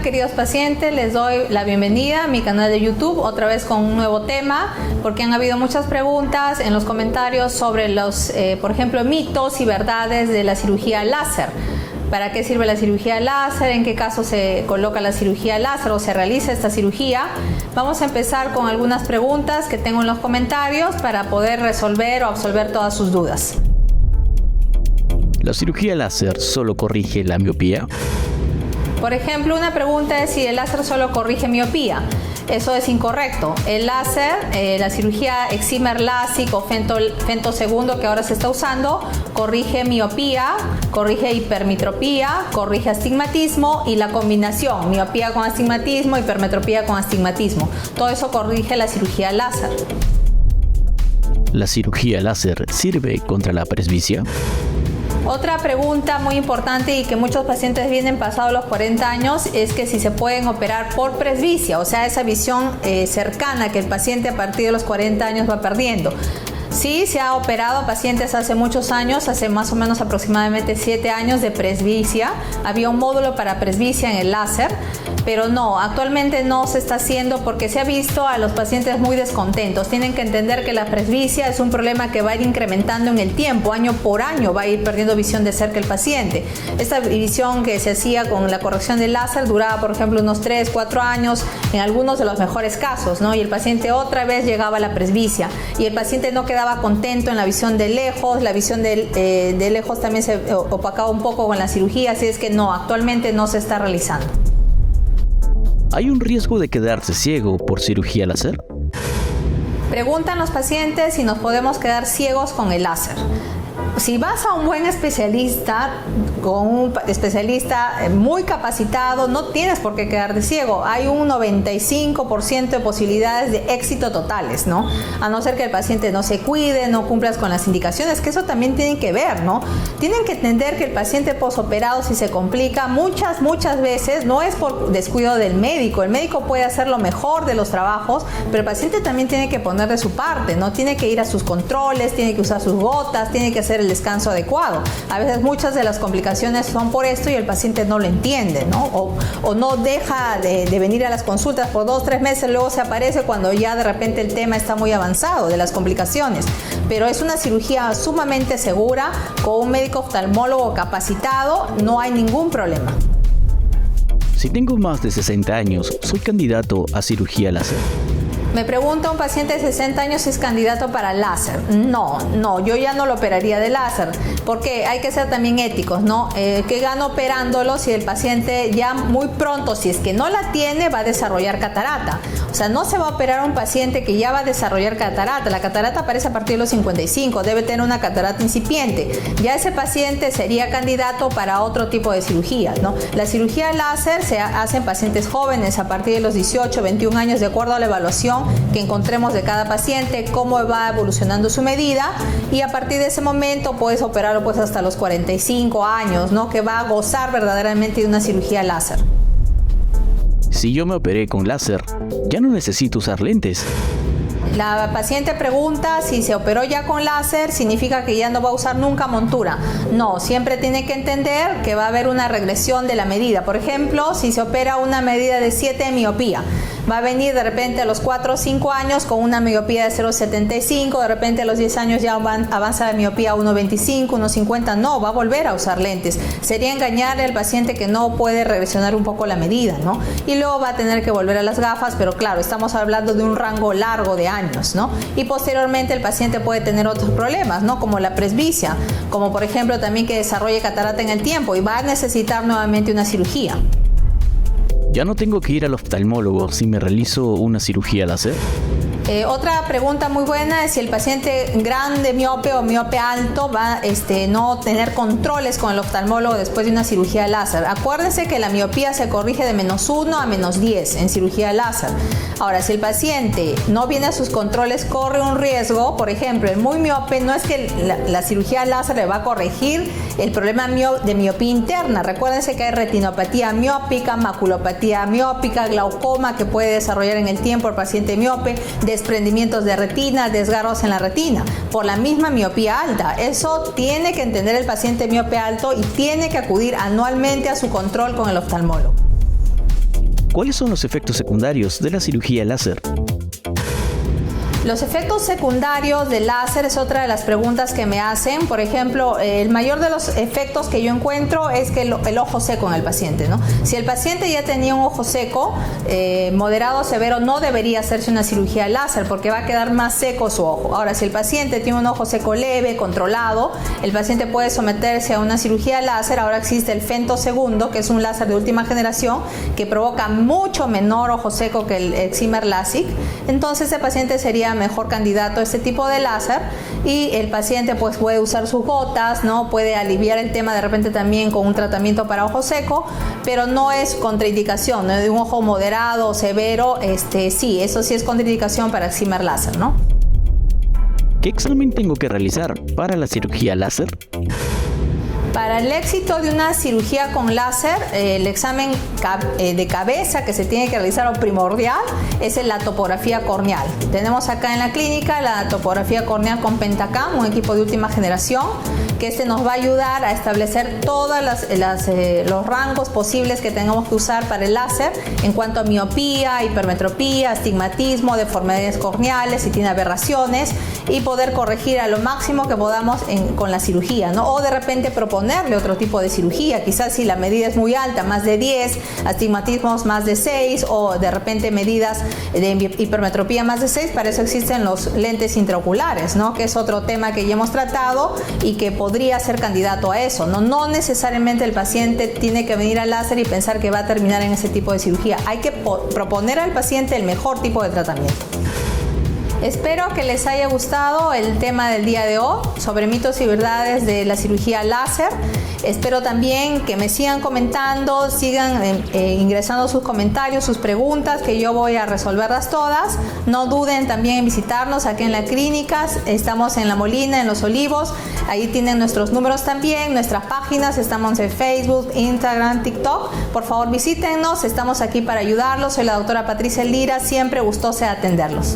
queridos pacientes? Les doy la bienvenida a mi canal de YouTube, otra vez con un nuevo tema, porque han habido muchas preguntas en los comentarios sobre los, por ejemplo, mitos y verdades de la cirugía láser. ¿Para qué sirve la cirugía láser? ¿En qué caso se coloca la cirugía láser o se realiza esta cirugía? Vamos a empezar con algunas preguntas que tengo en los comentarios para poder resolver o absolver todas sus dudas. ¿La cirugía láser solo corrige la miopía? Por ejemplo, una pregunta es si el láser solo corrige miopía. Eso es incorrecto. El láser, la cirugía excimer LASIK o femtosegundo que ahora se está usando, corrige miopía, corrige hipermetropía, corrige astigmatismo y la combinación, miopía con astigmatismo, hipermetropía con astigmatismo. Todo eso corrige la cirugía láser. ¿La cirugía láser sirve contra la presbicia? Otra pregunta muy importante y que muchos pacientes vienen pasados los 40 años es que si se pueden operar por presbicia, o sea, esa visión cercana que el paciente a partir de los 40 años va perdiendo. Sí, se ha operado a pacientes hace muchos años, hace más o menos aproximadamente 7 años de presbicia. Había un módulo para presbicia en el láser, pero no, actualmente no se está haciendo porque se ha visto a los pacientes muy descontentos. Tienen que entender que la presbicia es un problema que va a ir incrementando en el tiempo, año por año va a ir perdiendo visión de cerca el paciente. Esta visión que se hacía con la corrección del láser duraba, por ejemplo, unos 3, 4 años en algunos de los mejores casos, ¿no? Y el paciente otra vez llegaba a la presbicia y el paciente no quedaba contento en la visión de lejos, la visión de lejos también se opacaba un poco con la cirugía, así es que no, actualmente no se está realizando. ¿Hay un riesgo de quedarse ciego por cirugía láser? Preguntan los pacientes si nos podemos quedar ciegos con el láser. Si vas a un buen especialista, con un especialista muy capacitado, no tienes por qué quedarte ciego. Hay un 95% de posibilidades de éxito totales, ¿no? A no ser que el paciente no se cuide, no cumplas con las indicaciones, que eso también tienen que ver, ¿no? Tienen que entender que el paciente posoperado, si se complica, muchas veces no es por descuido del médico. El médico puede hacer lo mejor de los trabajos, pero el paciente también tiene que poner de su parte, ¿no? Tiene que ir a sus controles, tiene que usar sus gotas, tiene que hacer el descanso adecuado. A veces muchas de las complicaciones son por esto y el paciente no lo entiende, ¿no? O no deja de venir a las consultas por 2, 3 meses, luego se aparece cuando ya de repente el tema está muy avanzado de las complicaciones. Pero es una cirugía sumamente segura, con un médico oftalmólogo capacitado, no hay ningún problema. Si tengo más de 60 años, ¿soy candidato a cirugía láser? Me pregunta un paciente de 60 años si es candidato para láser. No, yo ya no lo operaría de láser, porque hay que ser también éticos, ¿no? ¿Qué gano operándolo si el paciente ya muy pronto, si es que no la tiene, va a desarrollar catarata? O sea, no se va a operar a un paciente que ya va a desarrollar catarata. La catarata aparece a partir de los 55, debe tener una catarata incipiente. Ya ese paciente sería candidato para otro tipo de cirugía, ¿no? La cirugía láser se hace en pacientes jóvenes a partir de los 18, 21 años, de acuerdo a la evaluación que encontremos de cada paciente, cómo va evolucionando su medida, y a partir de ese momento puedes operarlo pues hasta los 45 años, ¿no? Que va a gozar verdaderamente de una cirugía láser. Si yo me operé con láser, ya no necesito usar lentes. La paciente pregunta si se operó ya con láser, significa que ya no va a usar nunca montura. No, siempre tiene que entender que va a haber una regresión de la medida. Por ejemplo, si se opera una medida de 7 de miopía, va a venir de repente a los 4 o 5 años con una miopía de 0,75, de repente a los 10 años ya avanza la miopía a 1,25, 1,50, no, va a volver a usar lentes. Sería engañarle al paciente que no puede regresionar un poco la medida, ¿no? Y luego va a tener que volver a las gafas, pero claro, estamos hablando de un rango largo de años, ¿no? Y posteriormente el paciente puede tener otros problemas, ¿no? Como la presbicia, como por ejemplo también que desarrolle catarata en el tiempo y va a necesitar nuevamente una cirugía. ¿Ya no tengo que ir al oftalmólogo si me realizo una cirugía láser? Otra pregunta muy buena es si el paciente grande, miope o miope alto va a no tener controles con el oftalmólogo después de una cirugía láser. Acuérdense que la miopía se corrige de -1 a -10 en cirugía láser. Ahora, si el paciente no viene a sus controles, corre un riesgo. Por ejemplo, el muy miope, no es que la cirugía láser le va a corregir el problema de miopía interna. Recuérdense que hay retinopatía miópica, maculopatía miópica, glaucoma que puede desarrollar en el tiempo el paciente miope, desprendimientos de retina, desgarros en la retina, por la misma miopía alta. Eso tiene que entender el paciente miope alto y tiene que acudir anualmente a su control con el oftalmólogo. ¿cuáles son los efectos secundarios de la cirugía láser? Los efectos secundarios del láser es otra de las preguntas que me hacen. Por ejemplo, el mayor de los efectos que yo encuentro es que el ojo seco en el paciente, ¿no? Si el paciente ya tenía un ojo seco, moderado o severo, no debería hacerse una cirugía láser porque va a quedar más seco su ojo. Ahora, si el paciente tiene un ojo seco leve, controlado, el paciente puede someterse a una cirugía láser. Ahora existe el femtosegundo, que es un láser de última generación que provoca mucho menor ojo seco que el excimer LASIK. Entonces, ese paciente sería mejor candidato a este tipo de láser y el paciente pues puede usar sus gotas, ¿no? Puede aliviar el tema de repente también con un tratamiento para ojo seco, pero no es contraindicación, ¿no? De un ojo moderado o severo, sí, eso sí es contraindicación para excimer láser, ¿no? ¿Qué examen tengo que realizar para la cirugía láser? Para el éxito de una cirugía con láser, el examen de cabeza que se tiene que realizar o primordial es la topografía corneal. Tenemos acá en la clínica la topografía corneal con Pentacam, un equipo de última generación, que nos va a ayudar a establecer todos los rangos posibles que tengamos que usar para el láser en cuanto a miopía, hipermetropía, astigmatismo, deformidades corneales, si tiene aberraciones, y poder corregir a lo máximo que podamos con la cirugía, ¿no? O de repente proponerle otro tipo de cirugía, quizás si la medida es muy alta, más de 10, astigmatismos más de 6, o de repente medidas de hipermetropía más de 6, para eso existen los lentes intraoculares, ¿no? Que es otro tema que ya hemos tratado y que podría ser candidato a eso, ¿no? No necesariamente el paciente tiene que venir al láser y pensar que va a terminar en ese tipo de cirugía. Hay que proponer al paciente el mejor tipo de tratamiento. Espero que les haya gustado el tema del día de hoy sobre mitos y verdades de la cirugía láser. Espero también que me sigan comentando, sigan ingresando sus comentarios, sus preguntas, que yo voy a resolverlas todas. No duden también en visitarnos aquí en la clínica. Estamos en La Molina, en Los Olivos. Ahí tienen nuestros números también, nuestras páginas. Estamos en Facebook, Instagram, TikTok. Por favor, visítennos. Estamos aquí para ayudarlos. Soy la doctora Patricia Lira. Siempre gustosa de atenderlos.